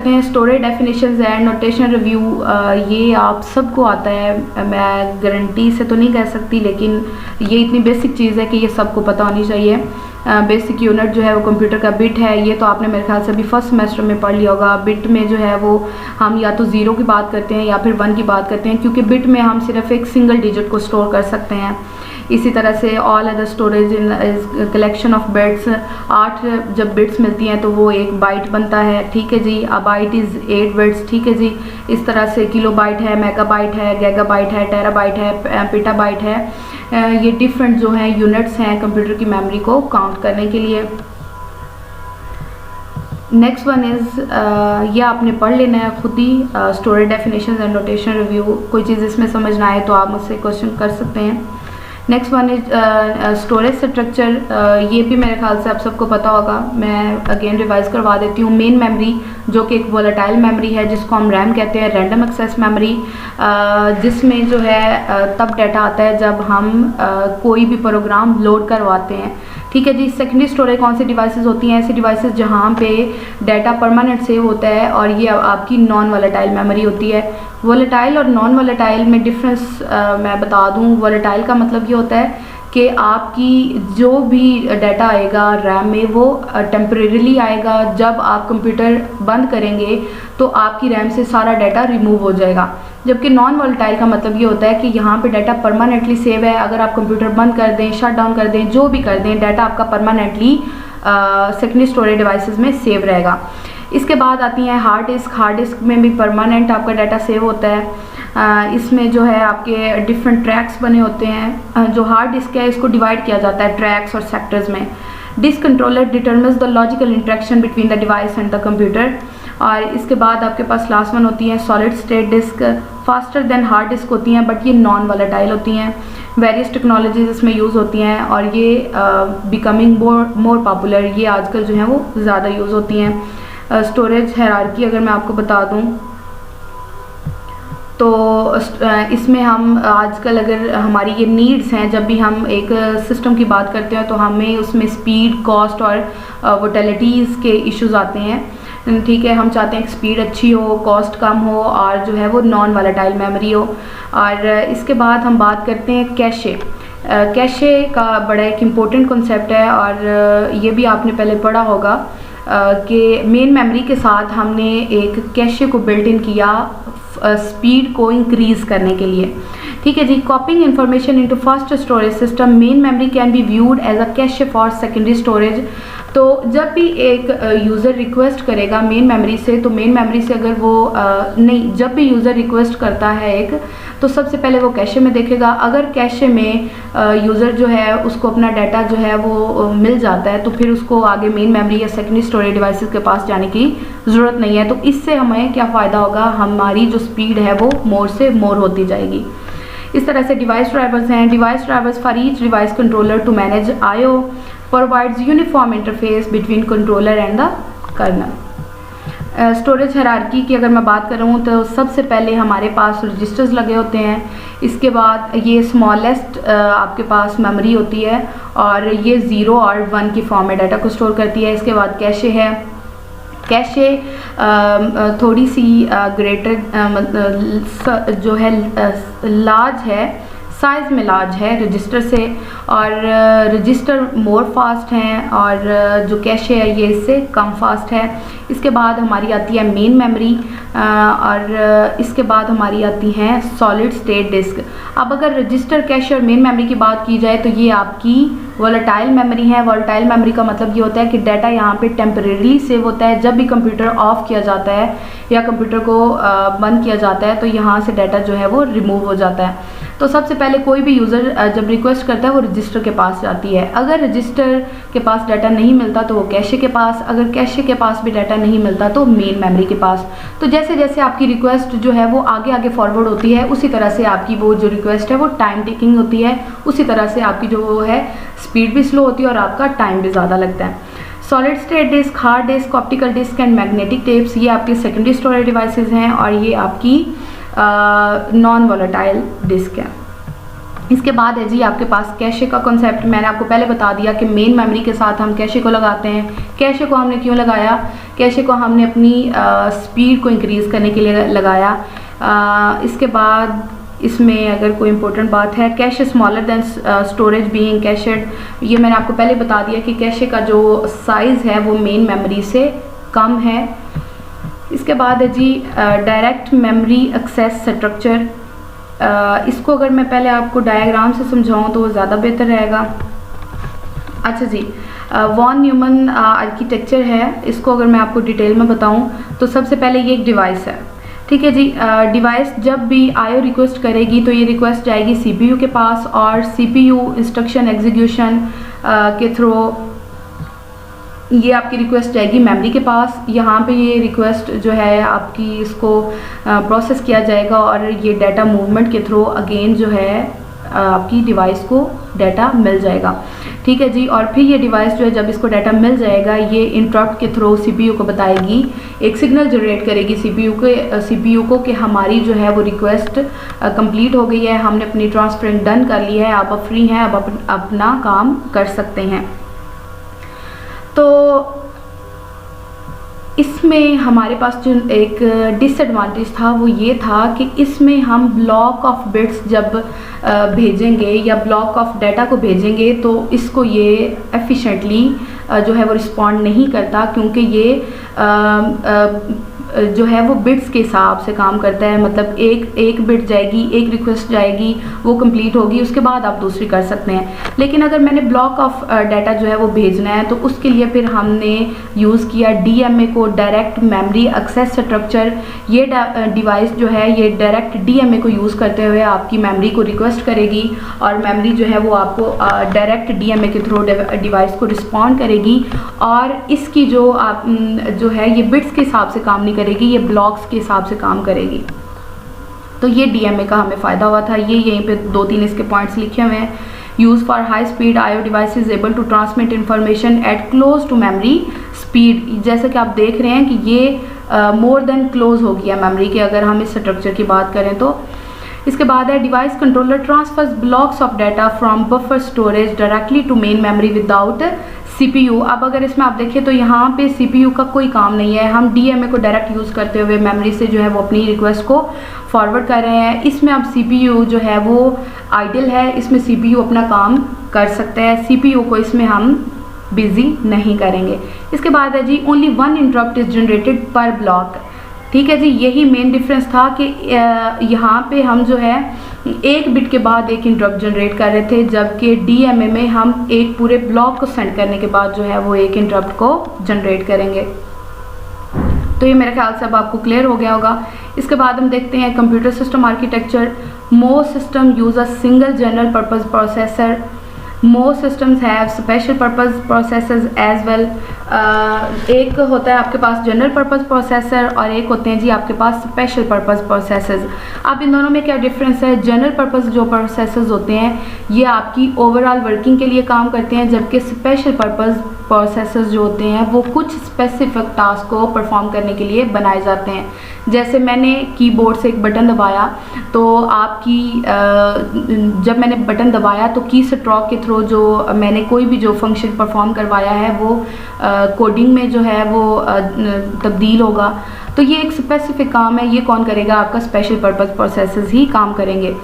Storage definitions and notation review, ये आप सबको आता है, मैं गारंटी से तो नहीं कह सकती, लेकिन ये इतनी बेसिक चीज़ है कि ये सबको पता होनी चाहिए। बेसिक यूनिट जो है वो कंप्यूटर का बिट है, ये तो आपने मेरे ख्याल से अभी फर्स्ट सेमेस्टर में पढ़ लिया होगा। बिट में जो है वो हम या तो 0 की बात करते हैं या फिर 1 की बात करते हैं, क्योंकि बिट में हम सिर्फ एक सिंगल डिजिट को स्टोर कर सकते हैं। इसी तरह से all other storage in collection of bits, 8 जब बिट्स मिलती हैं तो वो एक बाइट बनता है, ठीक है जी। अ बाइट इज़ 8 बिट्स, ठीक है जी। इस तरह से किलो बाइट है, मेगा बाइट है, गैगा बाइट है, टेरा बाइट है, पीटा बाइट है। ये डिफरेंट जो हैं यूनिट्स हैं कंप्यूटर की मेमोरी को काउंट करने के लिए। नेक्स्ट वन इज़, ये आपने पढ़ लेना है खुद ही, storage definitions and notation review. कोई चीज़ इसमें समझ ना आए तो आप मुझसे क्वेश्चन कर सकते हैं। Next one is storage structure, ये भी मेरे ख्याल से आप सबको पता होगा, मैं अगेन रिवाइज करवा देती हूँ। मेन मेमोरी जो कि एक वोलेटाइल मेमोरी है, जिसको हम रैम कहते हैं, रैंडम एक्सेस मेमोरी, जिसमें जो है तब डाटा आता है जब हम कोई भी प्रोग्राम लोड करवाते हैं, ठीक है जी। सेकेंडरी स्टोरेज कौन सी डिवाइसेस होती हैं? ऐसी डिवाइसेस जहाँ पे डाटा परमानेंट सेव होता है, और ये आपकी नॉन वोलेटाइल मेमोरी होती है। वोलेटाइल और नॉन वोलेटाइल में डिफरेंस मैं बता दूँ। वोलेटाइल का मतलब ये होता है कि आपकी जो भी डाटा आएगा रैम में वो टेम्परेरीली आएगा, जब आप कंप्यूटर बंद करेंगे तो आपकी रैम से सारा डाटा रिमूव हो जाएगा। जबकि नॉन वोलेटाइल का मतलब ये होता है कि यहाँ पे डाटा परमानेंटली सेव है, अगर आप कंप्यूटर बंद कर दें, शट डाउन कर दें, जो भी कर दें, डाटा आपका परमानेंटली सेकेंडरी स्टोरेज डिवाइसेस में सेव रहेगा। इसके बाद आती हैं हार्ड डिस्क। हार्ड डिस्क में भी परमानेंट आपका डाटा सेव होता है। इसमें जो है आपके डिफरेंट ट्रैक्स बने होते हैं। जो हार्ड डिस्क है इसको डिवाइड किया जाता है ट्रैक्स और सेक्टर्स में। Disk controller determines the logical interaction between the device and the computer. और इसके बाद आपके पास लास्ट वन होती है solid state disk, faster than hard disk होती हैं, बट ये नॉन वोलेटाइल होती हैं। वेरियस टेक्नोलॉजीज इसमें यूज़ होती हैं और ये बिकमिंग मोर पॉपुलर, ये आजकल जो है वो ज़्यादा यूज़ होती हैं। स्टोरेज हायरार्की अगर मैं आपको बता दूं तो इसमें हम आजकल अगर हमारी ये नीड्स हैं, जब भी हम एक सिस्टम की बात करते हैं तो हमें उसमें स्पीड, कॉस्ट और वोलेटिलिटीज़ के इश्यूज आते हैं, ठीक है। हम चाहते हैं कि स्पीड अच्छी हो, कॉस्ट कम हो और जो है वो नॉन वोलेटाइल मेमोरी हो। और इसके बाद हम बात करते हैं कैशे। कैशे का बड़ा एक इम्पोर्टेंट कॉन्सेप्ट है और ये भी आपने पहले पढ़ा होगा कि मेन मेमोरी के साथ हमने एक कैशे को बिल्ट इन किया स्पीड को इंक्रीज़ करने के लिए, ठीक है जी। Copying information into fast storage system, main memory can be viewed as a cache for secondary storage. तो जब भी एक यूज़र रिक्वेस्ट करेगा मेन मेमोरी से, तो मेन मेमोरी से अगर वो नहीं, जब भी यूज़र रिक्वेस्ट करता है एक, तो सबसे पहले वो कैशे में देखेगा। अगर कैशे में यूज़र जो है उसको अपना डाटा जो है वो मिल जाता है, तो फिर उसको आगे मेन मेमोरी या सेकेंडरी स्टोरेज डिवाइसेस के पास जाने की ज़रूरत नहीं है। तो इससे हमें क्या फ़ायदा होगा, हमारी जो स्पीड है वो मोर से मोर होती जाएगी। इस तरह से डिवाइस ड्राइवर्स हैं। Device drivers for each device controller to manage IO provides uniform interface between controller and the kernel। Storage hierarchy की अगर मैं बात करूँ तो सबसे पहले हमारे पास रजिस्टर्स लगे होते हैं। इसके बाद ये स्मॉलेस्ट आपके पास मेमोरी होती है और ये 0 और 1 की फॉर्म में डाटा को स्टोर करती है। इसके बाद कैशे है। कैशे थोड़ी सी ग्रेटर जो है लार्ज है, साइज़ में लार्ज है रजिस्टर से, और रजिस्टर मोर फास्ट हैं और जो कैशे है ये इससे कम फास्ट है। इसके बाद हमारी आती है मेन मेमोरी और इसके बाद हमारी आती हैं सॉलिड स्टेट डिस्क। अब अगर रजिस्टर, कैशे और मेन मेमोरी की बात की जाए तो ये आपकी वोलेटाइल मेमोरी है। वोलेटाइल मेमोरी का मतलब ये होता है कि डाटा यहाँ पे टेम्परेरीली सेव होता है। जब भी कंप्यूटर ऑफ किया जाता है या कंप्यूटर को बंद किया जाता है तो यहाँ से डाटा जो है वो रिमूव हो जाता है। तो सबसे पहले कोई भी यूज़र जब रिक्वेस्ट करता है वो रजिस्टर के पास जाती है। अगर रजिस्टर के पास डाटा नहीं मिलता तो वो कैशे के पास, अगर कैशे के पास भी डाटा नहीं मिलता तो मेन मेमोरी के पास। तो जैसे जैसे आपकी रिक्वेस्ट जो है वो आगे आगे फॉरवर्ड होती है, उसी तरह से आपकी वो जो रिक्वेस्ट है वो टाइम टेकिंग होती है, उसी तरह से आपकी जो वो है स्पीड भी स्लो होती है और आपका टाइम भी ज़्यादा लगता है। Solid state disk, hard disk, optical disk and magnetic tapes, ये आपके सेकेंडरी स्टोरेज डिवाइसेस हैं और ये आपकी नॉन वोलेटाइल डिस्क है। इसके बाद है जी आपके पास कैशे का कॉन्सेप्ट। मैंने आपको पहले बता दिया कि मेन मेमोरी के साथ हम कैशे को लगाते हैं। कैशे को हमने क्यों लगाया? कैशे को हमने अपनी स्पीड को इंक्रीज़ करने के लिए लगाया। इसके बाद इसमें अगर कोई इंपॉर्टेंट बात है, cache smaller than storage being cached. ये मैंने आपको पहले बता दिया कि कैशे का जो साइज़ है वो मेन मेमोरी से कम है। इसके बाद है जी डायरेक्ट मेमोरी एक्सेस स्ट्रक्चर। इसको अगर मैं पहले आपको डायग्राम से समझाऊं तो वो ज़्यादा बेहतर रहेगा। अच्छा जी, वॉन न्यूमन आर्किटेक्चर है। इसको अगर मैं आपको डिटेल में बताऊं तो सबसे पहले ये एक डिवाइस है, ठीक है जी। डिवाइस जब भी आईओ रिक्वेस्ट करेगी तो ये रिक्वेस्ट जाएगी सीपीयू के पास और सीपीयू इंस्ट्रक्शन एग्जीक्यूशन के थ्रू ये आपकी रिक्वेस्ट जाएगी मेमोरी के पास। यहाँ पे ये रिक्वेस्ट जो है आपकी इसको प्रोसेस किया जाएगा और ये डाटा मूवमेंट के थ्रू अगेन जो है आपकी डिवाइस को डाटा मिल जाएगा, ठीक है जी। और फिर ये डिवाइस जो है जब इसको डाटा मिल जाएगा ये इंटरप्ट के थ्रू सीपीयू को बताएगी, एक सिग्नल जनरेट करेगी सीपीयू को कि हमारी जो है वो रिक्वेस्ट कंप्लीट हो गई है, हमने अपनी ट्रांसफरिंग डन कर ली है, अब फ्री हैं, अब अपना काम कर सकते हैं। तो इसमें हमारे पास जो एक डिसएडवांटेज था वो ये था कि इसमें हम ब्लॉक ऑफ बिट्स जब भेजेंगे या ब्लॉक ऑफ डाटा को भेजेंगे तो इसको ये एफिशिएंटली जो है वो रिस्पॉन्ड नहीं करता, क्योंकि ये जो है वो बिट्स के हिसाब से काम करता है। मतलब एक बिट जाएगी, एक रिक्वेस्ट जाएगी, वो कंप्लीट होगी, उसके बाद आप दूसरी कर सकते हैं। लेकिन अगर मैंने ब्लॉक ऑफ डाटा जो है वो भेजना है तो उसके लिए फिर हमने यूज़ किया डीएमए को, डायरेक्ट मेमोरी एक्सेस स्ट्रक्चर। ये डिवाइस जो है ये डायरेक्ट डीएमए को यूज़ करते हुए आपकी मेमोरी को रिक्वेस्ट करेगी और मेमोरी जो है वो आपको डायरेक्ट डीएमए के थ्रू डिवाइस को रिस्पॉन्ड करेगी। और इसकी जो है ये बिट्स के हिसाब से काम नहीं करेगी, ये ब्लॉक्स के हिसाब से काम करेगी। तो ये डीएमए का हमें फ़ायदा हुआ था। ये यहीं पे 2-3 इसके पॉइंट्स लिखे हुए हैं। Use for high speed IO device is able to transmit information at close to memory speed. जैसे कि आप देख रहे हैं कि ये मोर देन क्लोज हो गया मेमोरी के, अगर हम इस स्ट्रक्चर की बात करें तो। इसके बाद है device controller transfers blocks of data from buffer storage directly to main memory without CPU. अब अगर इसमें आप देखिए तो यहाँ पे सीपीयू का कोई काम नहीं है, हम डीएमए को डायरेक्ट यूज़ करते हुए मेमोरी से जो है वो अपनी रिक्वेस्ट को फॉरवर्ड कर रहे हैं। इसमें अब सीपीयू जो है वो आइडल है, इसमें सीपीयू अपना काम कर सकता है, सीपीयू को इसमें हम बिजी नहीं करेंगे। इसके बाद है जी ओनली 1 इंटरप्ट इज जनरेटेड पर ब्लॉक, ठीक है जी। यही मेन डिफरेंस था कि यहाँ पे हम जो है एक बिट के बाद एक इंटरप्ट जनरेट कर रहे थे, जबकि डीएमए में हम एक पूरे ब्लॉक को सेंड करने के बाद जो है वो एक इंटरप्ट को जनरेट करेंगे। तो ये मेरे ख्याल से अब आपको क्लियर हो गया होगा। इसके बाद हम देखते हैं computer system architecture. Most system use a single general purpose processor. Most systems have special purpose processors as well। एक होता है आपके पास जनरल पर्पस प्रोसेसर और एक होते हैं जी आपके पास स्पेशल पर्पस प्रोसेसर्स। अब इन दोनों में क्या डिफरेंस है? जनरल पर्पस जो प्रोसेसर्स होते हैं ये आपकी ओवरऑल वर्किंग के लिए काम करते हैं, जबकि स्पेशल पर्पस प्रोसेसर्स जो होते हैं वो कुछ स्पेसिफिक टास्क को परफॉर्म करने के लिए बनाए जाते हैं। जैसे मैंने कीबोर्ड से एक बटन दबाया तो आपकी जब मैंने बटन दबाया तो की स्ट्रोक के थ्रू जो मैंने कोई भी जो फंक्शन परफॉर्म करवाया है वो कोडिंग में जो है वो तब्दील होगा। तो ये एक स्पेसिफिक काम है, ये कौन करेगा? आपका स्पेशल पर्पस प्रोसेसर्स ही काम करेंगे।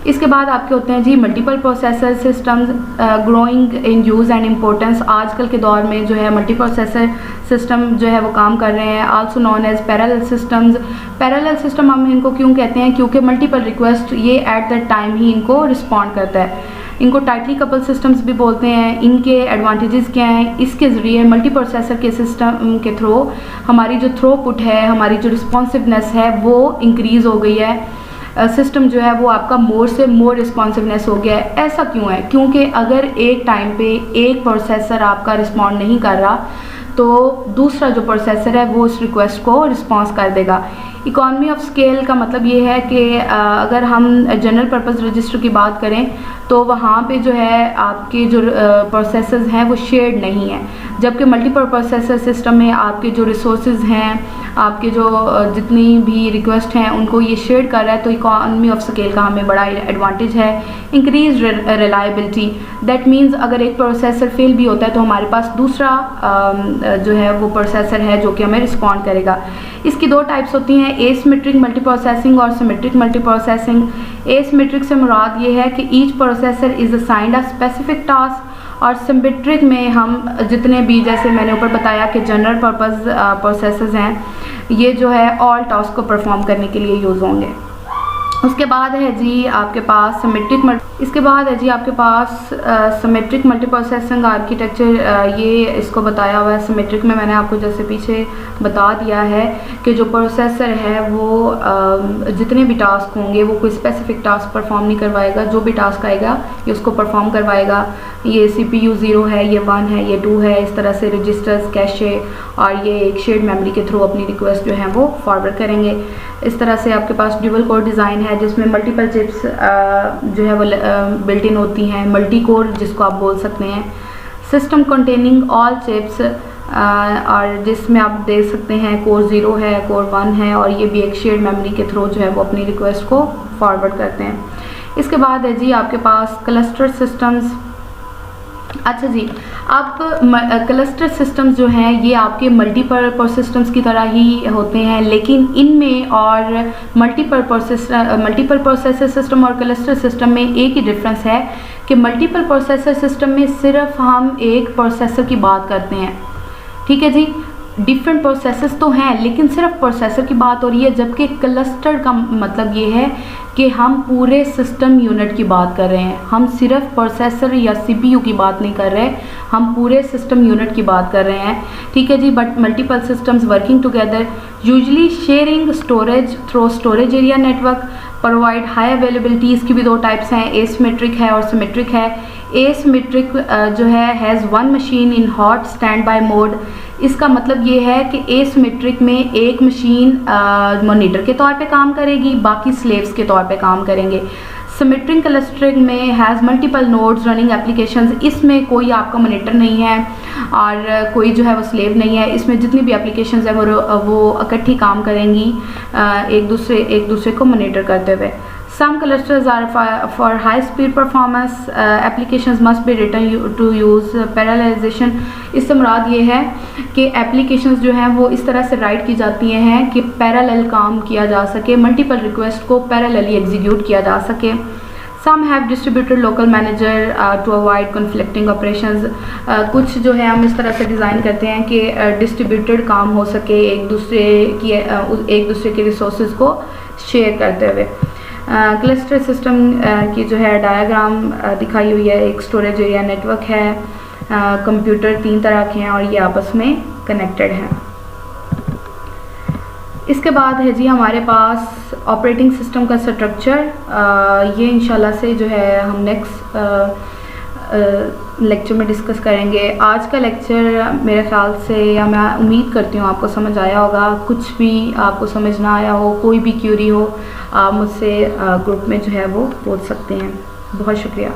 इसके बाद आपके होते हैं जी multiple processor systems growing in use and importance. आजकल के दौर में जो है मल्टी प्रोसेसर सिस्टम जो है वो काम कर रहे हैं, also known as parallel systems. Parallel system हम इनको क्यों कहते हैं? क्योंकि मल्टीपल रिक्वेस्ट ये एट द टाइम ही इनको रिस्पॉन्ड करता है। इनको टाइटली कपल सिस्टम्स भी बोलते हैं। इनके एडवांटेजेस क्या हैं? इसके ज़रिए मल्टी प्रोसेसर के सिस्टम के थ्रू हमारी जो थ्रूपुट है, हमारी जो रिस्पॉन्सिवनेस है वो इंक्रीज़ हो गई है। सिस्टम जो है वो आपका मोर से मोर रिस्पॉन्सिवनेस हो गया है। ऐसा क्यों है? क्योंकि अगर एक टाइम पे एक प्रोसेसर आपका रिस्पॉन्ड नहीं कर रहा तो दूसरा जो प्रोसेसर है वो उस रिक्वेस्ट को रिस्पॉन्स कर देगा। इकॉनमी ऑफ स्केल का मतलब ये है कि अगर हम जनरल पर्पस रजिस्टर की बात करें तो वहाँ पे जो है आपके जो प्रोसेसर्स हैं वो शेयर्ड नहीं है, जबकि मल्टीपल प्रोसेसर सिस्टम में आपके जो रिसोर्सेज हैं आपके जो जितनी भी रिक्वेस्ट हैं उनको ये शेयर कर रहा है, तो इकॉनमी ऑफ स्केल का हमें बड़ा एडवांटेज है। इंक्रीज रिलायबिलिटी, दैट मीन्स अगर एक प्रोसेसर फेल भी होता है तो हमारे पास दूसरा जो है वो प्रोसेसर है जो कि हमें रिस्पॉन्ड करेगा। इसकी दो टाइप्स होती हैं, एसिमेट्रिक मल्टी प्रोसेसिंग और सिमेट्रिक मल्टी प्रोसेसिंग। एसिमेट्रिक से मुराद ये है कि each processor is assigned a specific task, और सिमेट्रिक में हम जितने भी, जैसे मैंने ऊपर बताया कि जनरल पर्पस प्रोसेसर्स हैं, ये जो है ऑल टास्क को परफॉर्म करने के लिए यूज़ होंगे। उसके बाद है जी आपके पास सिमेट्रिक मल्टी प्रोसेसिंग आर्किटेक्चर, ये इसको बताया हुआ है। सिमेट्रिक में मैंने आपको जैसे पीछे बता दिया है कि जो प्रोसेसर है वो जितने भी टास्क होंगे वो कोई स्पेसिफिक टास्क परफॉर्म नहीं करवाएगा, जो भी टास्क आएगा ये उसको परफॉर्म करवाएगा। ये CPU 0 है, ये 1 है, ये 2 है, इस तरह से रजिस्टर्स, कैशे और ये एक शेयर्ड मेमोरी के थ्रू अपनी रिक्वेस्ट जो है वो फॉरवर्ड करेंगे। इस तरह से आपके पास ड्यूअल कोर डिज़ाइन है जिसमें मल्टीपल चिप्स जो है वो बिल्ट इन होती हैं, मल्टी कोर जिसको आप बोल सकते हैं। सिस्टम कंटेनिंग ऑल चिप्स, और जिसमें आप देख सकते हैं कोर 0 है, कोर 1 है, और ये भी एक शेयर्ड मेमोरी के थ्रू जो है वो अपनी रिक्वेस्ट को फॉरवर्ड करते हैं। इसके बाद है जी आपके पास क्लस्टर सिस्टम्स। अच्छा जी, अब क्लस्टर सिस्टम्स जो हैं ये आपके मल्टीपर्पज़ सिस्टम्स की तरह ही होते हैं, लेकिन इनमें और मल्टीपल प्रोसेसर सिस्टम और क्लस्टर सिस्टम में एक ही डिफरेंस है कि मल्टीपल प्रोसेसर सिस्टम में सिर्फ हम एक प्रोसेसर की बात करते हैं, ठीक है जी। डिफरेंट प्रोसेसर्स तो हैं लेकिन सिर्फ प्रोसेसर की बात हो रही है, जबकि क्लस्टर का मतलब ये है कि हम पूरे सिस्टम यूनिट की बात कर रहे हैं। हम सिर्फ प्रोसेसर या CPU की बात नहीं कर रहे, हम पूरे सिस्टम यूनिट की बात कर रहे हैं, ठीक है जी। But multiple systems working together, usually sharing storage through storage area network, provide high availability. इसकी भी दो टाइप्स हैं, एसिमेट्रिक है और सिमेट्रिक है। एसिमेट्रिक जो है has one machine in hot stand by mode. इसका मतलब ये है कि एसिमेट्रिक में एक मशीन मॉनिटर के तौर पे काम करेगी, बाकी स्लेव्स के तौर पे काम करेंगे। सिमेट्रिक क्लस्टरिंग में has multiple nodes running applications. इसमें कोई आपका मॉनिटर नहीं है और कोई जो है वो स्लेव नहीं है, इसमें जितनी भी एप्लीकेशंस है वो इकट्ठी काम करेंगी एक दूसरे को मॉनिटर करते हुए। Some clusters are for high speed performance. Applications must be written to use parallelization. इससे मुराद ये है कि एप्लीकेशंस जो हैं वो इस तरह से राइट की जाती हैं कि पैरेलल काम किया जा सके, मल्टीपल रिक्वेस्ट को पैरेलली एग्जीक्यूट किया जा सके। Some have distributed local manager to avoid conflicting operations. कुछ जो है हम इस तरह से डिज़ाइन करते हैं कि डिस्ट्रीब्यूटेड काम हो सके, एक दूसरे के रिसोर्सेज को शेयर करते हुए। क्लस्टर सिस्टम की जो है डायग्राम दिखाई हुई है। एक स्टोरेज एरिया नेटवर्क है, कंप्यूटर 3 तरह के हैं और ये आपस में कनेक्टेड हैं। इसके बाद है जी हमारे पास ऑपरेटिंग सिस्टम का स्ट्रक्चर। ये इंशाल्लाह से जो है हम नेक्स्ट लेक्चर में डिस्कस करेंगे। आज का लेक्चर मेरे ख्याल से, या मैं उम्मीद करती हूँ आपको समझ आया होगा। कुछ भी आपको समझ ना आया हो, कोई भी क्यूरी हो, आप मुझसे ग्रुप में जो है वो पूछ सकते हैं। बहुत शुक्रिया।